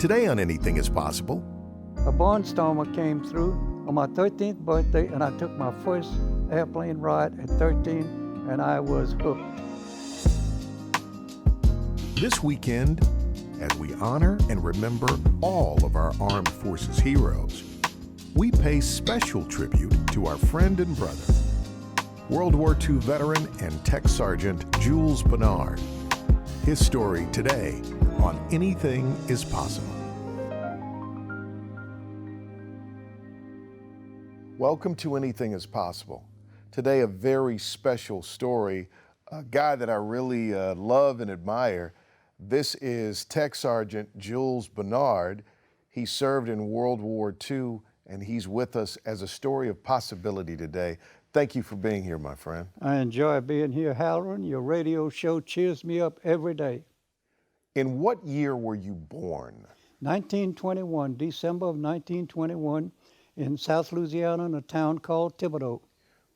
Today on Anything is Possible. A barnstormer came through on my 13th birthday, and I took my first airplane ride at 13, and I was hooked. This weekend, as we honor and remember all of our armed forces heroes, we pay special tribute to our friend and brother, World War II veteran and Tech Sergeant Jules Bernard. His story today on Anything is Possible. Welcome to Anything is Possible. Today, a very special story, a guy that I really love and admire. This is Tech Sergeant Jules Bernard. He served in World War II, and he's with us as a story of possibility today. Thank you for being here, my friend. I enjoy being here, Halloran. Your radio show cheers me up every day. In what year were you born? 1921, December of 1921, in South Louisiana, in a town called Thibodaux.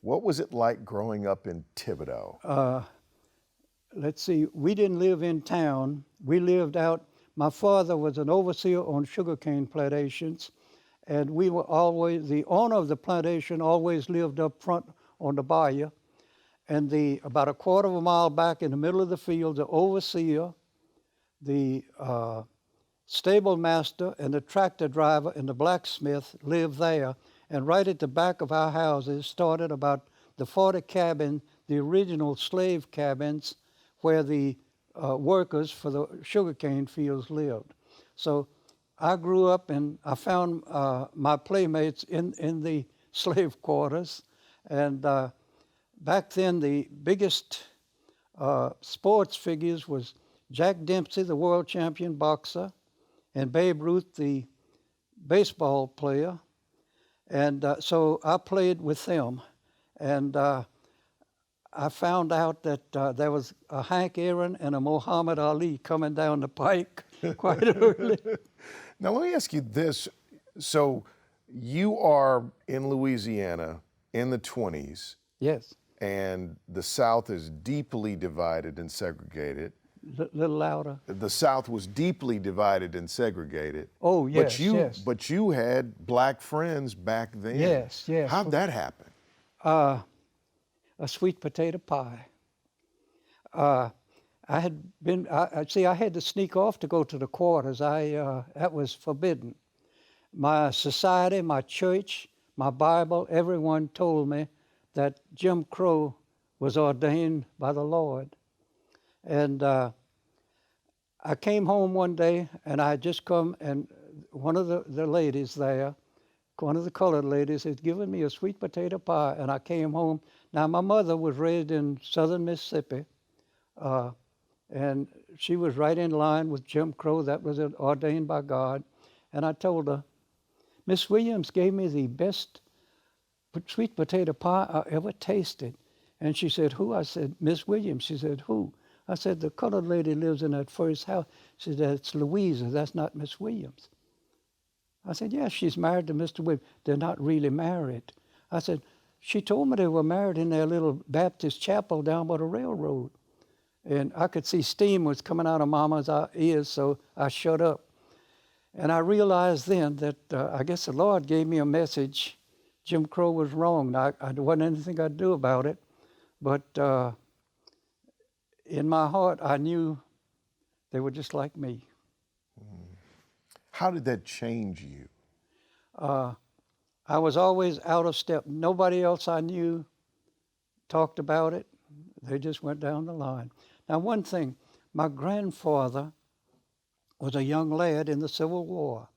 What was it like growing up in Thibodaux? Let's see, we didn't live in town. We lived out. My father was an overseer on sugarcane plantations, and we were always, the owner of the plantation always lived up front on the bayou, and about a quarter of a mile back in the middle of the field, the overseer, the stable master, and the tractor driver and the blacksmith lived there. And right at the back of our houses started about the 40 cabins, the original slave cabins, where the workers for the sugarcane fields lived. So I grew up and I found my playmates in the slave quarters. And back then, the biggest sports figures was Jack Dempsey, the world champion boxer, and Babe Ruth, the baseball player. And so I played with them. And I found out that there was a Hank Aaron and a Muhammad Ali coming down the pike quite early. Now, let me ask you this. So you are in Louisiana in the 20s. Yes. And the South is deeply divided and segregated. Little louder. The South was deeply divided and segregated. Oh, yes, yes. But you had black friends back then. Yes, yes. How'd that happen? A sweet potato pie. I had been, I had to sneak off to go to the quarters. That was forbidden. My society, my church, my Bible, everyone told me that Jim Crow was ordained by the Lord. And I came home one day, and I had just come, and one of the ladies there, one of the colored ladies, had given me a sweet potato pie, and I came home. Now, my mother was raised in southern Mississippi, and she was right in line with Jim Crow. That was ordained by God. And I told her, Miss Williams gave me the best sweet potato pie I ever tasted. And she said, who? I said, Miss Williams. She said, who? I said, the colored lady lives in that first house. She said, that's Louisa, that's not Miss Williams. I said, yes, she's married to Mr. Williams. They're not really married. I said, she told me they were married in their little Baptist chapel down by the railroad. And I could see steam was coming out of Mama's ears, so I shut up. And I realized then that I guess the Lord gave me a message. Jim Crow was wrong. There wasn't anything I'd do about it. But in my heart, I knew they were just like me. How did that change you? I was always out of step. Nobody else I knew talked about it. They just went down the line. Now, one thing, my grandfather was a young lad in the Civil War.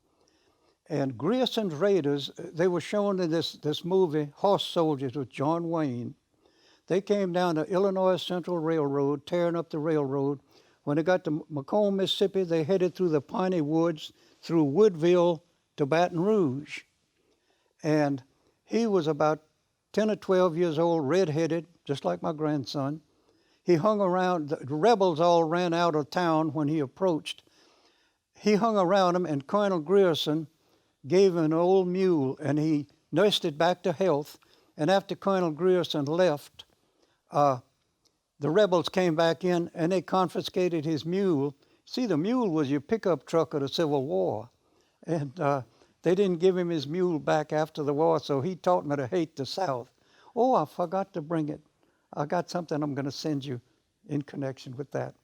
And Grierson's Raiders, they were shown in this movie, Horse Soldiers, with John Wayne. They came down the Illinois Central Railroad, tearing up the railroad. When they got to Macomb, Mississippi, they headed through the piney woods, through Woodville to Baton Rouge. And he was about 10 or 12 years old, red-headed, just like my grandson. He hung around, the rebels all ran out of town when he approached. He hung around them, and Colonel Grierson gave him an old mule, and he nursed it back to health. And after Colonel Grierson left, the rebels came back in, and they confiscated his mule. See, the mule was your pickup truck of the Civil War. And they didn't give him his mule back after the war, so he taught me to hate the South. Oh, I forgot to bring it. I got something I'm going to send you in connection with that.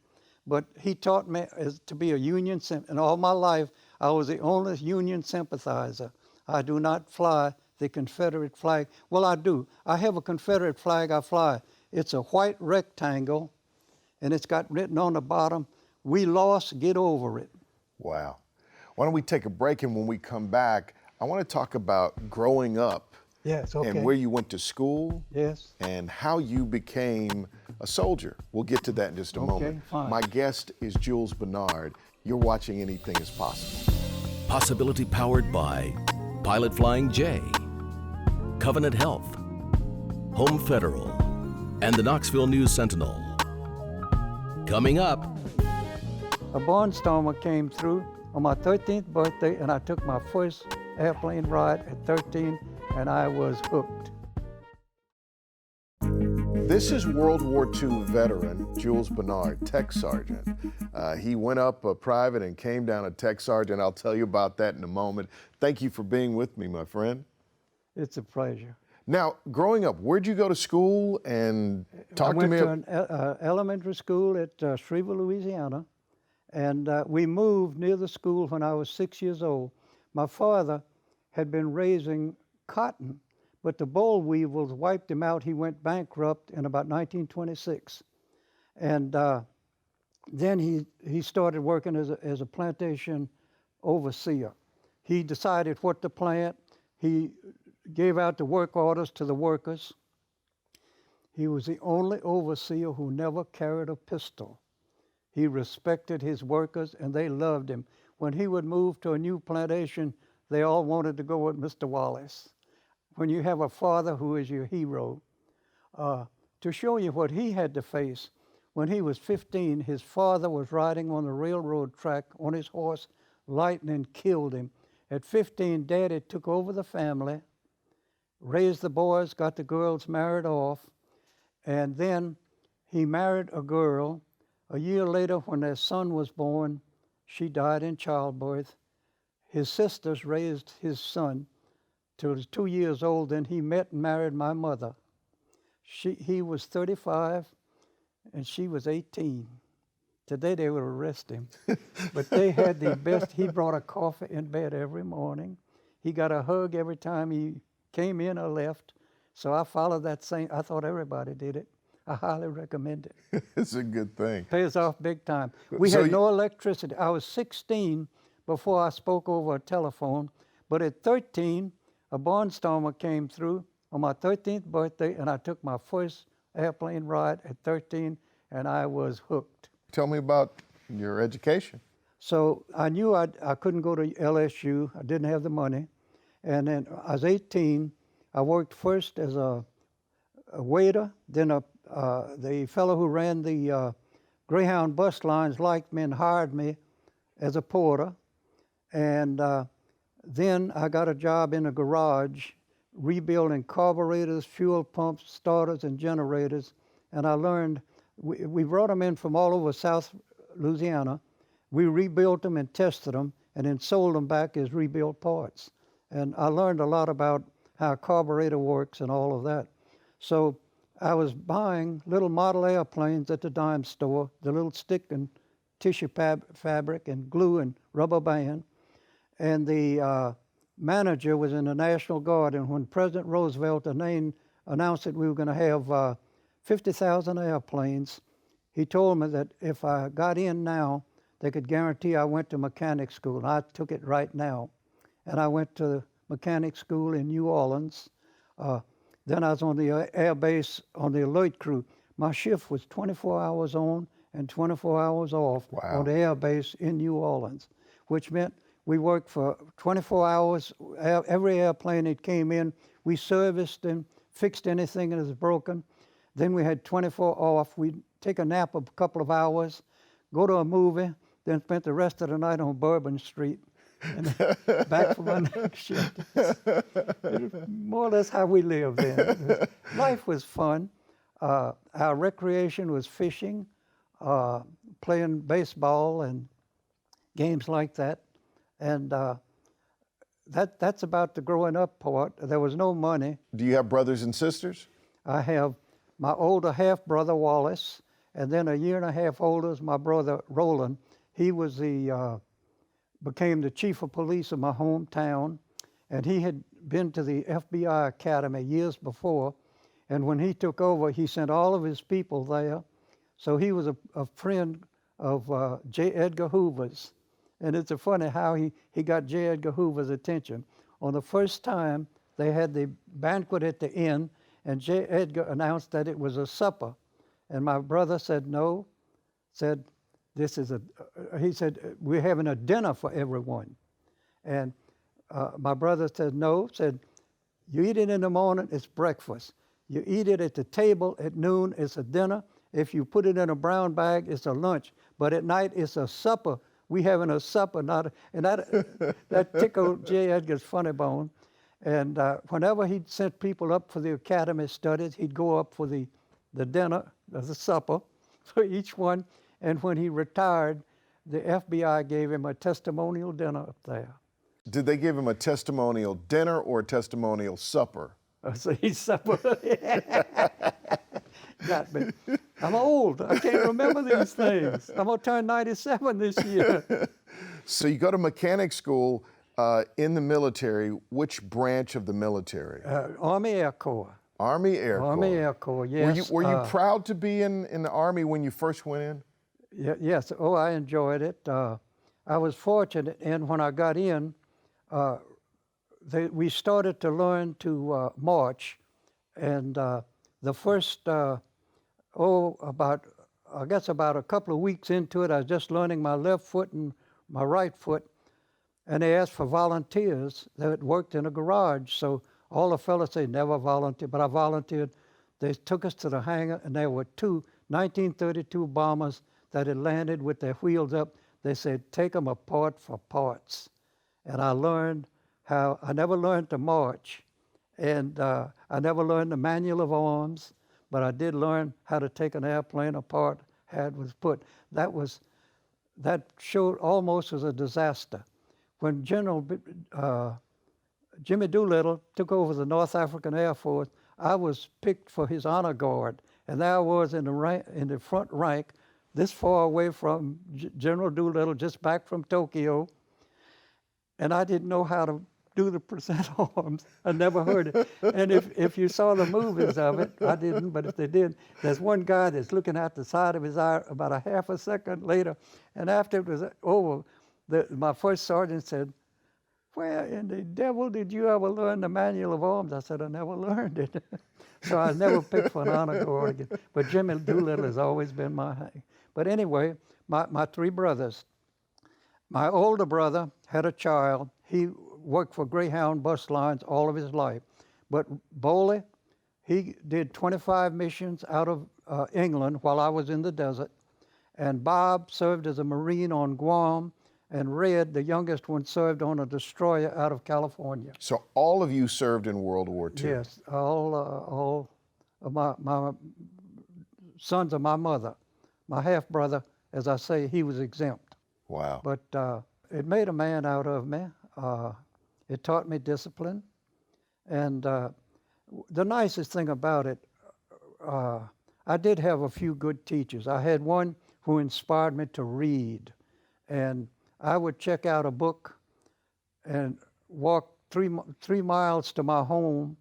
But he taught me to be a Union sympathizer. And all my life, I was the only Union sympathizer. I do not fly the Confederate flag. Well, I do. I have a Confederate flag I fly. It's a white rectangle, and it's got written on the bottom, "We lost, get over it." Wow. Why don't we take a break, and when we come back, I want to talk about growing up. Yes, okay. And where you went to school. Yes. And how you became a soldier. We'll get to that in just a moment. Fine. My guest is Jules Bernard. You're watching Anything is Possible. Possibility powered by Pilot Flying J, Covenant Health, Home Federal, and the Knoxville News Sentinel. Coming up. A barnstormer came through on my 13th birthday, and I took my first airplane ride at 13, and I was hooked. This is World War II veteran Jules Bernard, tech sergeant. He went up a private and came down a tech sergeant. I'll tell you about that in a moment. Thank you for being with me, my friend. It's a pleasure. Now, growing up, where'd you go to school? And talk to me. I went to an elementary school at Shreveport, Louisiana, and we moved near the school when I was 6 years old. My father had been raising cotton, but the boll weevils wiped him out. He went bankrupt in about 1926. And then he started working as a plantation overseer. He decided what to plant. He gave out the work orders to the workers. He was the only overseer who never carried a pistol. He respected his workers, and they loved him. When he would move to a new plantation, they all wanted to go with Mr. Wallace. When you have a father who is your hero, to show you what he had to face, when he was 15, his father was riding on the railroad track on his horse. Lightning killed him. At 15, Daddy took over the family, raised the boys, got the girls married off, and then he married a girl. A year later, when their son was born, she died in childbirth. His sisters raised his son till he was 2 years old. Then he met and married my mother. He was 35, and she was 18. Today they would arrest him. But they had the best. He brought a coffee in bed every morning. He got a hug every time he came in or left. So I followed that same. I thought everybody did it. I highly recommend it. It's a good thing. Pays off big time. We had no electricity. I was 16 before I spoke over a telephone. But at 13, a barnstormer came through on my 13th birthday, and I took my first airplane ride at 13, and I was hooked. Tell me about your education. So I knew I couldn't go to LSU. I didn't have the money. And then I was 18. I worked first as a waiter. Then the fellow who ran the Greyhound bus lines liked me and hired me as a porter. And then I got a job in a garage rebuilding carburetors, fuel pumps, starters, and generators. And I learned, we brought them in from all over South Louisiana. We rebuilt them and tested them and then sold them back as rebuilt parts. And I learned a lot about how a carburetor works and all of that. So I was buying little model airplanes at the dime store, the little stick and tissue fabric and glue and rubber band. And the manager was in the National Guard, and when President Roosevelt announced that we were going to have 50,000 airplanes, he told me that if I got in now, they could guarantee I went to mechanic school. And I took it right now. And I went to mechanic school in New Orleans. Then I was on the air base on the alert crew. My shift was 24 hours on and 24 hours off on the air base in New Orleans, which meant we worked for 24 hours. Every airplane that came in, we serviced and fixed anything that was broken. Then we had 24 off. We'd take a nap of a couple of hours, go to a movie, then spent the rest of the night on Bourbon Street, and back for my next shift. More or less how we lived then. Life was fun. Our recreation was fishing, playing baseball, and games like that. And that's about the growing up part. There was no money. Do you have brothers and sisters? I have my older half-brother, Wallace, and then a year and a half older is my brother, Roland. He was became the chief of police of my hometown, and he had been to the FBI Academy years before, and when he took over, he sent all of his people there. So he was a friend of J. Edgar Hoover's. And it's funny how he got J. Edgar Hoover's attention. On the first time, they had the banquet at the inn, and J. Edgar announced that it was a supper. And my brother said no, said, he said, we're having a dinner for everyone. And my brother said no, said, you eat it in the morning, it's breakfast. You eat it at the table at noon, it's a dinner. If you put it in a brown bag, it's a lunch. But at night, it's a supper. We having a supper, and that tickled J. Edgar's funny bone. And whenever he'd sent people up for the academy studies, he'd go up for the dinner, the supper, for each one. And when he retired, the FBI gave him a testimonial dinner up there. Did they give him a testimonial dinner or a testimonial supper? So he's supper. Got me. I'm old. I can't remember these things. I'm going to turn 97 this year. So you go to mechanic school in the military. Which branch of the military? Army Air Corps. Army Air Corps. Army Air Corps, yes. Were you proud to be in the Army when you first went in? Yes. Oh, I enjoyed it. I was fortunate, and when I got in, we started to learn to march, and the first, about a couple of weeks into it, I was just learning my left foot and my right foot, and they asked for volunteers that worked in a garage. So all the fellas say never volunteer, but I volunteered. They took us to the hangar, and there were two 1932 bombers that had landed with their wheels up. They said, take them apart for parts. And I learned how, I never learned to march, and I never learned the manual of arms, but I did learn how to take an airplane apart, how it was put. That showed almost as a disaster. When General Jimmy Doolittle took over the North African Air Force, I was picked for his honor guard, and there I was in the front rank, this far away from General Doolittle, just back from Tokyo, and I didn't know how to do the present arms. I never heard it. And if you saw the movies of it, I didn't, but if they did, there's one guy that's looking out the side of his eye about a half a second later, and after it was over, my first sergeant said, where in the devil did you ever learn the manual of arms? I said, I never learned it. So I never picked for an honor guard again. But Jimmy Doolittle has always been my hang. But anyway, my three brothers. My older brother had a child. He worked for Greyhound bus lines all of his life. But Bowley, he did 25 missions out of England while I was in the desert. And Bob served as a Marine on Guam. And Red, the youngest one, served on a destroyer out of California. So all of you served in World War II? Yes, all of my sons of my mother. My half-brother, as I say, he was exempt. Wow. But it made a man out of me. It taught me discipline. And the nicest thing about it, I did have a few good teachers. I had one who inspired me to read. And I would check out a book and walk 3 miles to my home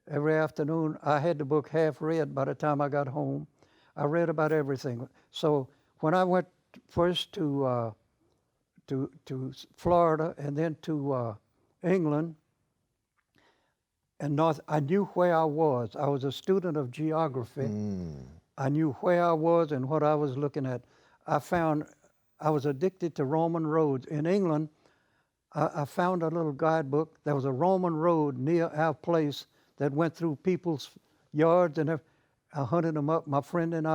every afternoon. I had the book half read by the time I got home. I read about everything. So when I went first to Florida and then to England and North, I knew where I was. I was a student of geography. I knew where I was and what I was looking at. I was addicted to Roman roads. In England, I found a little guidebook. There was a Roman road near our place that went through people's yards, and I hunted them up. My friend and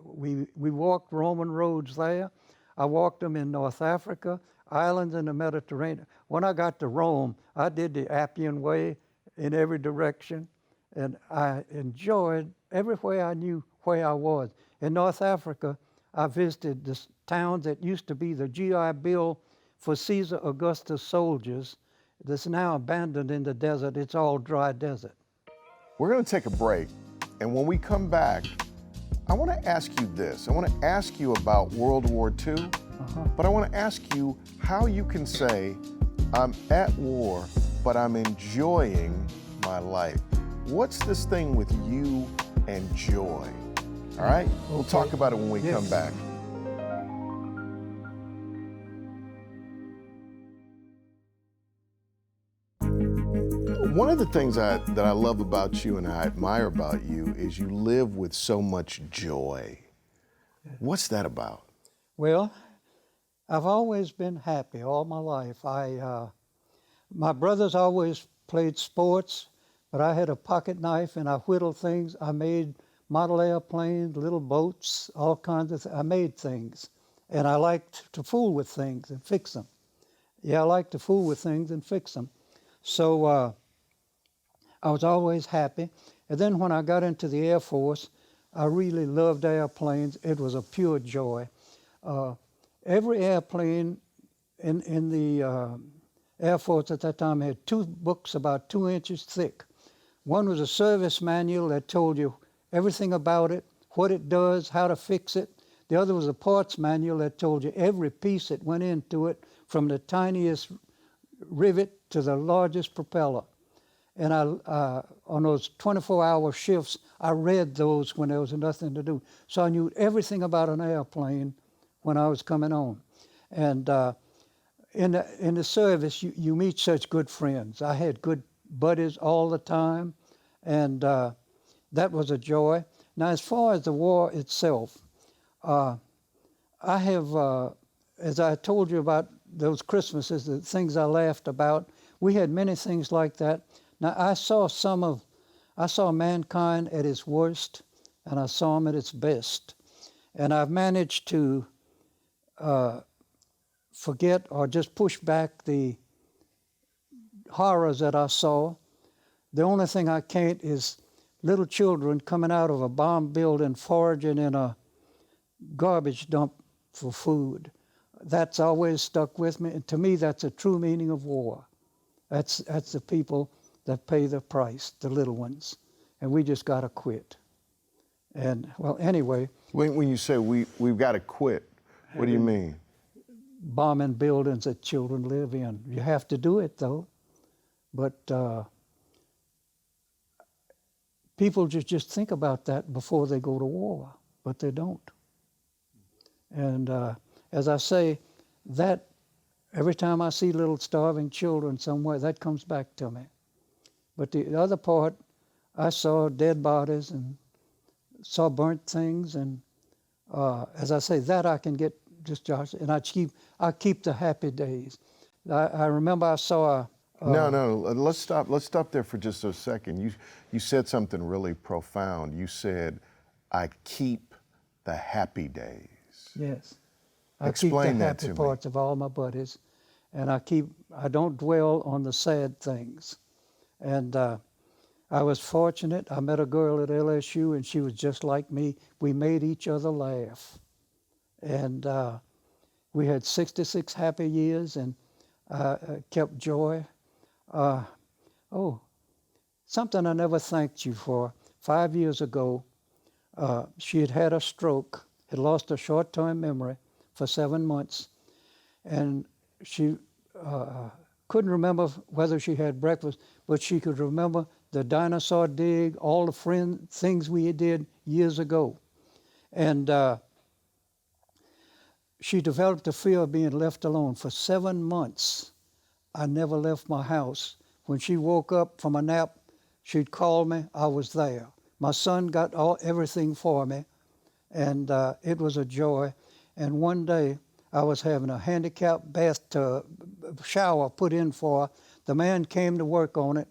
we walked Roman roads there. I walked them in North Africa, islands in the Mediterranean. When I got to Rome, I did the Appian Way in every direction, and I enjoyed everywhere I knew where I was. In North Africa, I visited this town that used to be the GI Bill for Caesar Augustus soldiers that's now abandoned in the desert. It's all dry desert. We're going to take a break, and when we come back, I want to ask you this. I want to ask you about World War II, but I want to ask you how you can say, I'm at war, but I'm enjoying my life. What's this thing with you and joy? All right? We'll talk about it when we come back. One of the things that I love about you and I admire about you is you live with so much joy. What's that about? Well, I've always been happy all my life. My brothers always played sports, but I had a pocket knife and I whittled things. I made model airplanes, little boats, all kinds of things. I made things, and I liked to fool with things and fix them. Yeah, I like to fool with things and fix them. So I was always happy. And then when I got into the Air Force, I really loved airplanes. It was a pure joy. Every airplane in the Air Force at that time had 2 books about 2 inches thick. One was a service manual that told you everything about it, what it does, how to fix it. The other was a parts manual that told you every piece that went into it, from the tiniest rivet to the largest propeller. And on those 24-hour shifts, I read those when there was nothing to do. So I knew everything about an airplane when I was coming on. And in the service, you meet such good friends. I had good buddies all the time, and that was a joy. Now, as far as the war itself, I have, as I told you about those Christmases, the things I laughed about, we had many things like that. Now, I saw mankind at its worst, and I saw him at its best. And I've managed to forget or just push back the horrors that I saw. The only thing I can't is little children coming out of a bomb building, foraging in a garbage dump for food. That's always stuck with me, and to me, that's a true meaning of war. That's the people that pay the price, the little ones, and we just got to quit. And well, anyway. When you say we've got to quit, what do you mean? Bombing buildings that children live in. You have to do it though, but people just think about that before they go to war, but they don't. And as I say, that every time I see little starving children somewhere, that comes back to me. But the other part, I saw dead bodies and saw burnt things, and as I say, that I can get just Josh, and I keep the happy days. I remember I saw No, let's stop there for just a second. You said something really profound. You said, I keep the happy days. Yes. Explain that to me. I keep the happy parts of all my buddies, and I don't dwell on the sad things. And I was fortunate. I met a girl at LSU, and she was just like me. We made each other laugh. And we had 66 happy years, and kept joy. Something I never thanked you for. 5 years ago, she had a stroke, had lost her short-term memory for 7 months, and she couldn't remember whether she had breakfast, but she could remember the dinosaur dig, all the things we did years ago. And she developed a fear of being left alone. For 7 months, I never left my house. When she woke up from a nap, she'd call me, I was there. My son got everything for me, and it was a joy. And one day, I was having a handicapped bathtub shower put in for her. The man came to work on it.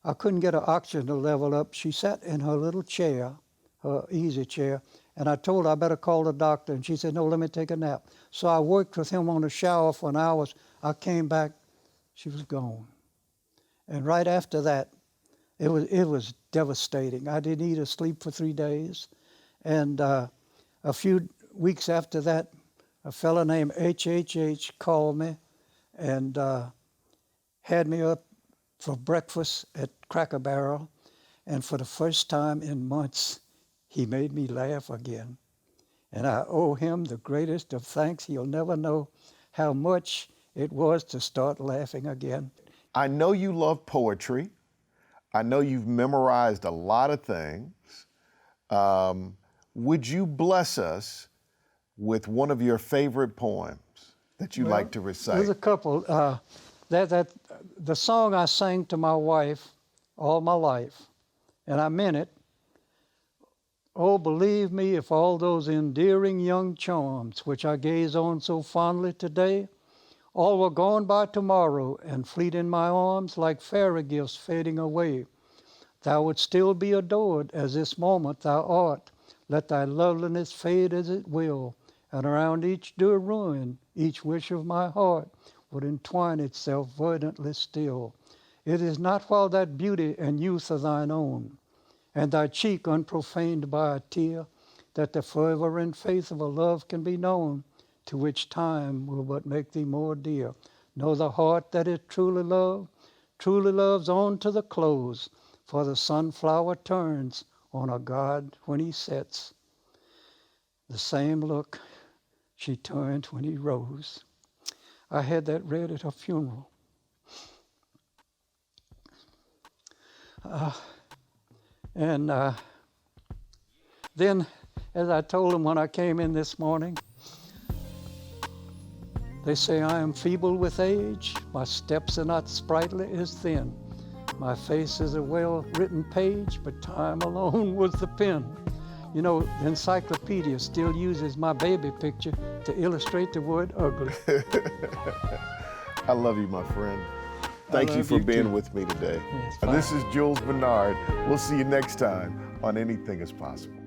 I couldn't get her oxygen level up. She sat in her little chair, her easy chair, and I told her I better call the doctor, and she said, no, let me take a nap. So I worked with him on the shower for an hour. I came back, she was gone. And right after that, it was devastating. I didn't eat or sleep for 3 days. And a few weeks after that, a fellow named H called me and had me up for breakfast at Cracker Barrel, and for the first time in months, he made me laugh again. And I owe him the greatest of thanks. He'll never know how much it was to start laughing again. I know you love poetry. I know you've memorized a lot of things. Would you bless us with one of your favorite poems that you like to recite? There's a couple. The song I sang to my wife all my life, and I meant it. Oh, believe me, if all those endearing young charms which I gaze on so fondly today, all were gone by tomorrow and fleet in my arms like fairy gifts fading away, thou would still be adored as this moment thou art. Let thy loveliness fade as it will, and around each dear ruin, each wish of my heart would entwine itself verdantly still. It is not while that beauty and youth are thine own, and thy cheek unprofaned by a tear, that the fervor and faith of a love can be known, to which time will but make thee more dear. Know the heart that it truly loves on to the close, for the sunflower turns on a god when he sets. The same look she turned when he rose. I had that read at her funeral. Then, as I told him when I came in this morning, they say I am feeble with age, my steps are not sprightly as thin. My face is a well-written page, but time alone was the pen. You know, the encyclopedia still uses my baby picture to illustrate the word ugly. I love you, my friend. Thank you for being with me today. Yes, And this is Jules Bernard. We'll see you next time on Anything is Possible.